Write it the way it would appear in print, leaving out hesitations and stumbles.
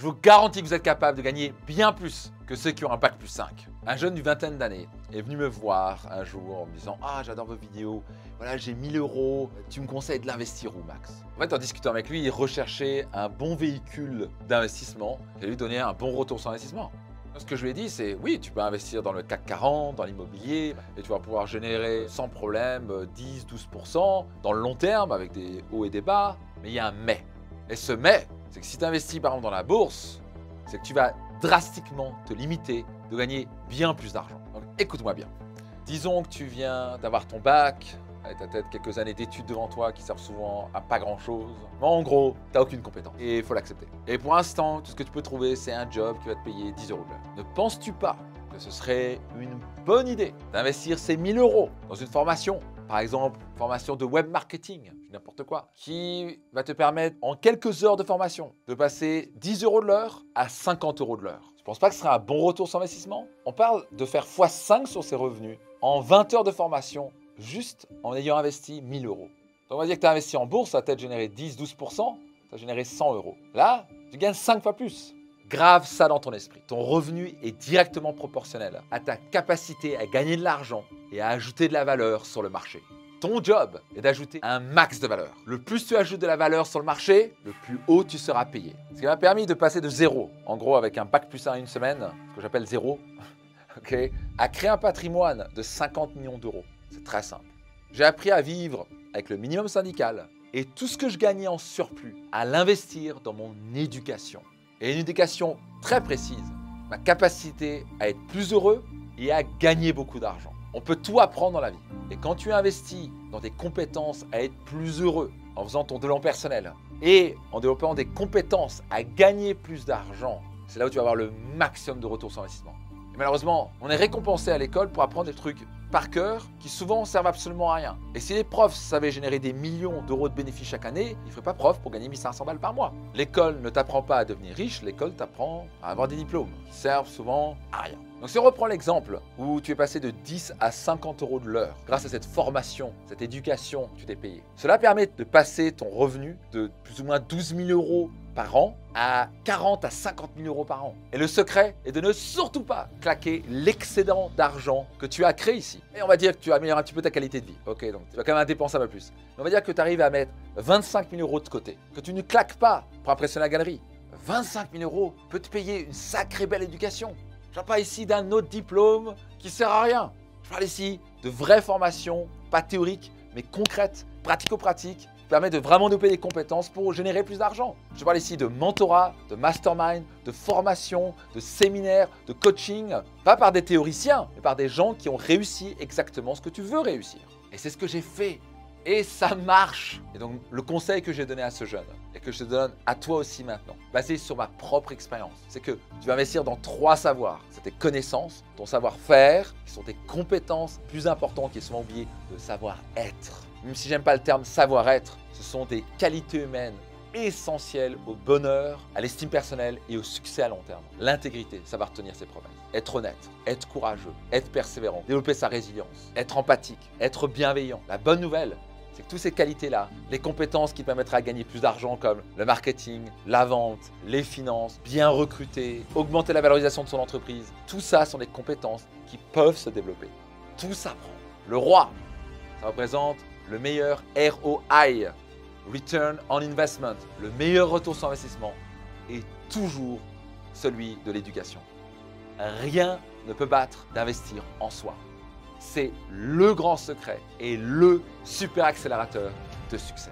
Je vous garantis que vous êtes capable de gagner bien plus que ceux qui ont un bac plus 5. Un jeune d'une vingtaine d'années est venu me voir un jour en me disant « Ah, j'adore vos vidéos, voilà, j'ai 1000 €, tu me conseilles de l'investir où, Max ?» En fait, en discutant avec lui, il recherchait un bon véhicule d'investissement et lui donner un bon retour sur investissement. Ce que je lui ai dit, c'est oui, tu peux investir dans le CAC 40, dans l'immobilier, et tu vas pouvoir générer sans problème 10-12% dans le long terme avec des hauts et des bas. Mais il y a un mais. Et ce mais, c'est que si tu investis par exemple dans la bourse, c'est que tu vas drastiquement te limiter de gagner bien plus d'argent. Donc écoute-moi bien. Disons que tu viens d'avoir ton bac, et tu as peut-être quelques années d'études devant toi qui servent souvent à pas grand-chose. Mais en gros, tu n'as aucune compétence et il faut l'accepter. Et pour l'instant, tout ce que tu peux trouver, c'est un job qui va te payer 10 € de l'heure. Ne penses-tu pas que ce serait une bonne idée d'investir ces 1000 € dans une formation, par exemple, formation de web marketing, n'importe quoi, qui va te permettre en quelques heures de formation de passer 10 € de l'heure à 50 € de l'heure? Tu ne penses pas que ce serait un bon retour sur investissement? On parle de faire x5 sur ses revenus en 20 heures de formation juste en ayant investi 1000 €. Donc on va dire que tu as investi en bourse, ça va peut-être générer 10-12%, ça va générer 100 €. Là, tu gagnes 5 fois plus. Grave ça dans ton esprit. Ton revenu est directement proportionnel à ta capacité à gagner de l'argent et à ajouter de la valeur sur le marché. Ton job est d'ajouter un max de valeur. Le plus tu ajoutes de la valeur sur le marché, le plus haut tu seras payé. Ce qui m'a permis de passer de zéro, en gros avec un bac plus 1 une semaine, ce que j'appelle zéro, okay, à créer un patrimoine de 50 millions d'euros. C'est très simple. J'ai appris à vivre avec le minimum syndical et tout ce que je gagnais en surplus, à l'investir dans mon éducation. Et une éducation très précise, ma capacité à être plus heureux et à gagner beaucoup d'argent. On peut tout apprendre dans la vie. Et quand tu investis dans des compétences à être plus heureux, en faisant ton développement personnel et en développant des compétences à gagner plus d'argent, c'est là où tu vas avoir le maximum de retour sur investissement. Et malheureusement, on est récompensé à l'école pour apprendre des trucs par cœur qui souvent servent absolument à rien. Et si les profs savaient générer des millions d'euros de bénéfices chaque année, ils ne feraient pas prof pour gagner 1500 balles par mois. L'école ne t'apprend pas à devenir riche, l'école t'apprend à avoir des diplômes qui servent souvent à rien. Donc si on reprend l'exemple où tu es passé de 10 à 50 € de l'heure grâce à cette formation, cette éducation que tu t'es payée, cela permet de passer ton revenu de plus ou moins 12 000 € par an à 40 à 50 000 € par an. Et le secret est de ne surtout pas claquer l'excédent d'argent que tu as créé ici. Et on va dire que tu améliores un petit peu ta qualité de vie. Ok, donc tu vas quand même dépenser un peu plus. Mais on va dire que tu arrives à mettre 25 000 € de côté, que tu ne claques pas pour impressionner la galerie. 25 000 € peut te payer une sacrée belle éducation. Je ne parle pas ici d'un autre diplôme qui ne sert à rien. Je parle ici de vraies formations, pas théoriques, mais concrètes, pratico-pratiques, qui permettent de vraiment développer des compétences pour générer plus d'argent. Je parle ici de mentorat, de mastermind, de formation, de séminaires, de coaching, pas par des théoriciens, mais par des gens qui ont réussi exactement ce que tu veux réussir. Et c'est ce que j'ai fait. Et ça marche. Et donc, le conseil que j'ai donné à ce jeune et que je te donne à toi aussi maintenant, basé sur ma propre expérience, c'est que tu vas investir dans 3 savoirs. C'est tes connaissances, ton savoir-faire, qui sont tes compétences plus importantes, qui est souvent oublié, le savoir-être. Même si j'aime pas le terme savoir-être, ce sont des qualités humaines essentielles au bonheur, à l'estime personnelle et au succès à long terme. L'intégrité, savoir tenir ses promesses, être honnête, être courageux, être persévérant, développer sa résilience, être empathique, être bienveillant. La bonne nouvelle, c'est que toutes ces qualités-là, les compétences qui permettraient à gagner plus d'argent comme le marketing, la vente, les finances, bien recruter, augmenter la valorisation de son entreprise, tout ça sont des compétences qui peuvent se développer. Tout s'apprend. Le roi, ça représente le meilleur ROI, Return on Investment, le meilleur retour sur investissement est toujours celui de l'éducation. Rien ne peut battre d'investir en soi. C'est le grand secret et le super accélérateur de succès.